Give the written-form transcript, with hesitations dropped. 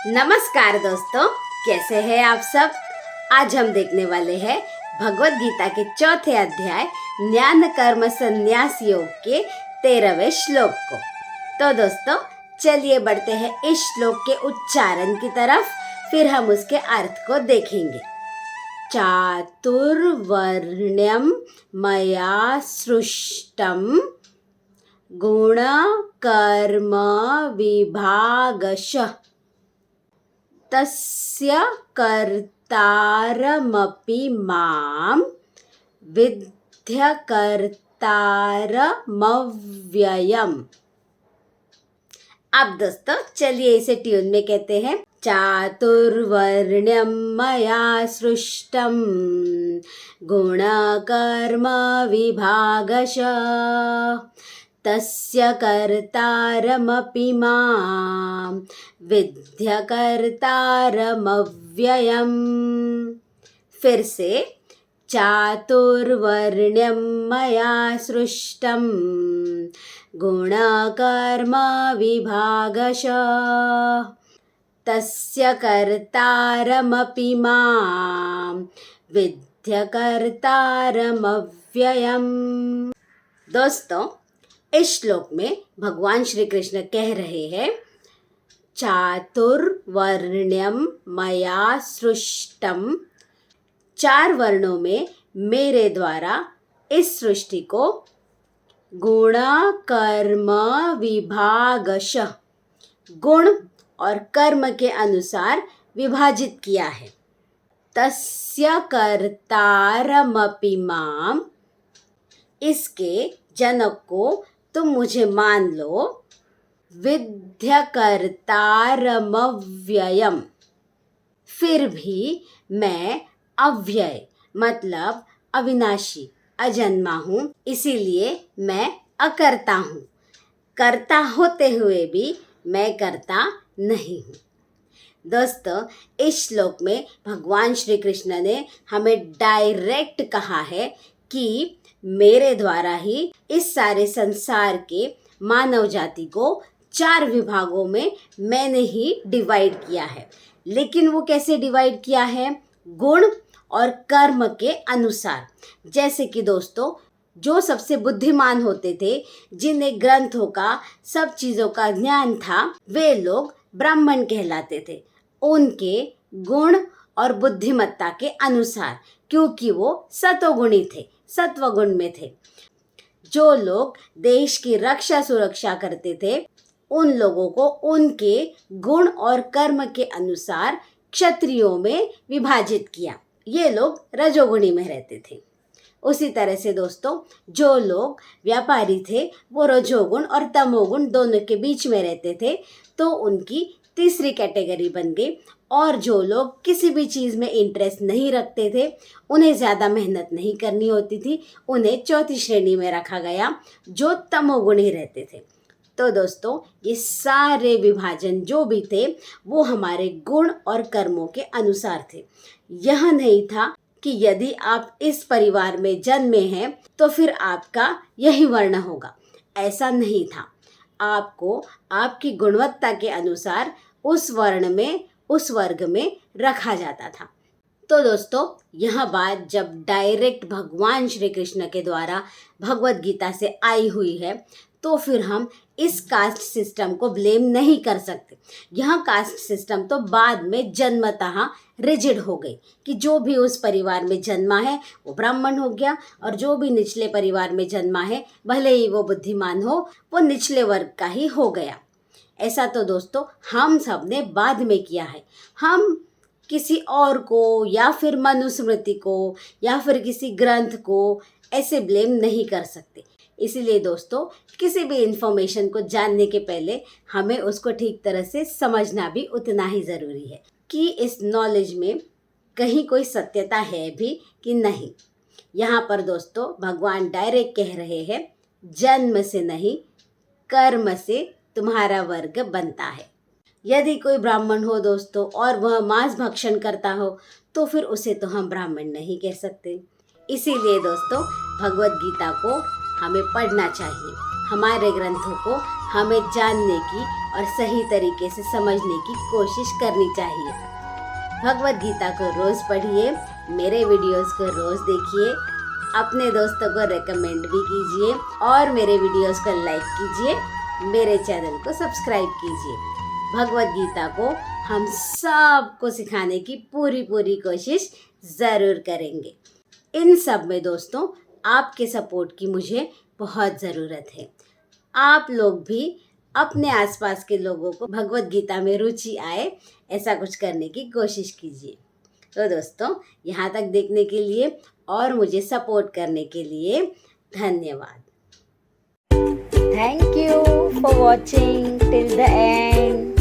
नमस्कार दोस्तों, कैसे हैं आप सब। आज हम देखने वाले हैं भगवत गीता के चौथे अध्याय ज्ञान कर्म संन्यास योग के 13वें श्लोक को। तो दोस्तों चलिए बढ़ते हैं इस श्लोक के उच्चारण की तरफ, फिर हम उसके अर्थ को देखेंगे। चातुर्वर्ण्यम मया सृष्टम गुण कर्म विभागशः तस्य कर्तारमपि मां विद्यकर्तारमव्ययम्। अब दोस्तों चलिए इसे ट्यून में कहते हैं। चातुर्वर्ण्यम मया सृष्टम गुण कर्म विभागशः तस्य कर्तारमपि मां विद्यकर्तारमव्ययम्। फिर से, चातुर्वर्ण्यम मया सृष्टम गुण कर्म विभागशः तस्य कर्तारमपि मां विद्यकर्तारमव्ययम्। दोस्तों इस श्लोक में भगवान श्री कृष्ण कह रहे हैं, चातुर्वर्ण्यम मया सृष्टम, 4 वर्णों में मेरे द्वारा इस सृष्टि को गुण कर्म विभागशः, गुण और कर्म के अनुसार विभाजित किया है। तस्य कर्तारमपि मां, इसके जनक को तुम मुझे मान लो। विद्यकर्तारमव्ययम्, फिर भी मैं अव्यय मतलब अविनाशी अजन्मा हूँ, इसीलिए मैं अकर्ता हूँ। कर्ता होते हुए भी मैं कर्ता नहीं हूँ। दोस्तों इस श्लोक में भगवान श्री कृष्ण ने हमें डायरेक्ट कहा है कि मेरे द्वारा ही इस सारे संसार के मानव जाति को 4 विभागों में मैंने ही डिवाइड किया है। लेकिन वो कैसे डिवाइड किया है? गुण और कर्म के अनुसार। जैसे कि दोस्तों जो सबसे बुद्धिमान होते थे, जिन्हें ग्रंथों का सब चीज़ों का ज्ञान था, वे लोग ब्राह्मण कहलाते थे, उनके गुण और बुद्धिमत्ता के अनुसार, क्योंकि वो सतोगुणी थे, सत्वगुण में थे। जो लोग देश की रक्षा सुरक्षा करते थे, उन लोगों को उनके गुण और कर्म के अनुसार क्षत्रियों में विभाजित किया। ये लोग रजोगुणी में रहते थे। उसी तरह से दोस्तों जो लोग व्यापारी थे, वो रजोगुण और तमोगुण दोनों के बीच में रहते थे, तो उनकी तीसरी कैटेगरी बन गई। और जो लोग किसी भी चीज़ में इंटरेस्ट नहीं रखते थे, उन्हें ज़्यादा मेहनत नहीं करनी होती थी, उन्हें चौथी श्रेणी में रखा गया, जो तमोगुणी रहते थे। तो दोस्तों ये सारे विभाजन जो भी थे वो हमारे गुण और कर्मों के अनुसार थे। यह नहीं था कि यदि आप इस परिवार में जन्मे हैं तो फिर आपका यही वर्ण होगा, ऐसा नहीं था। आपको आपकी गुणवत्ता के अनुसार उस वर्ण में, उस वर्ग में रखा जाता था। तो दोस्तों यह बात जब डायरेक्ट भगवान श्री कृष्ण के द्वारा भगवत गीता से आई हुई है, तो फिर हम इस कास्ट सिस्टम को ब्लेम नहीं कर सकते। यह कास्ट सिस्टम तो बाद में जन्मतः रिजिड हो गई कि जो भी उस परिवार में जन्मा है वो ब्राह्मण हो गया, और जो भी निचले परिवार में जन्मा है, भले ही वो बुद्धिमान हो, वो निचले वर्ग का ही हो गया। ऐसा तो दोस्तों हम सब ने बाद में किया है। हम किसी और को या फिर मनुस्मृति को या फिर किसी ग्रंथ को ऐसे ब्लेम नहीं कर सकते। इसीलिए दोस्तों किसी भी इन्फॉर्मेशन को जानने के पहले हमें उसको ठीक तरह से समझना भी उतना ही ज़रूरी है कि इस नॉलेज में कहीं कोई सत्यता है भी कि नहीं। यहाँ पर दोस्तों भगवान डायरेक्ट कह रहे हैं, जन्म से नहीं कर्म से तुम्हारा वर्ग बनता है। यदि कोई ब्राह्मण हो दोस्तों और वह मांस भक्षण करता हो, तो फिर उसे तो हम ब्राह्मण नहीं कह सकते। इसीलिए दोस्तों भगवत गीता को हमें पढ़ना चाहिए, हमारे ग्रंथों को हमें जानने की और सही तरीके से समझने की कोशिश करनी चाहिए। भगवत गीता को रोज़ पढ़िए, मेरे वीडियोस को रोज़ देखिए, अपने दोस्तों को रेकमेंड भी कीजिए और मेरे वीडियोस को लाइक कीजिए, मेरे चैनल को सब्सक्राइब कीजिए। भगवत गीता को हम सबको सिखाने की पूरी कोशिश ज़रूर करेंगे। इन सब में दोस्तों आपके सपोर्ट की मुझे बहुत ज़रूरत है। आप लोग भी अपने आसपास के लोगों को भगवत गीता में रुचि आए ऐसा कुछ करने की कोशिश कीजिए। तो दोस्तों यहाँ तक देखने के लिए और मुझे सपोर्ट करने के लिए धन्यवाद। Thank you for watching till the end.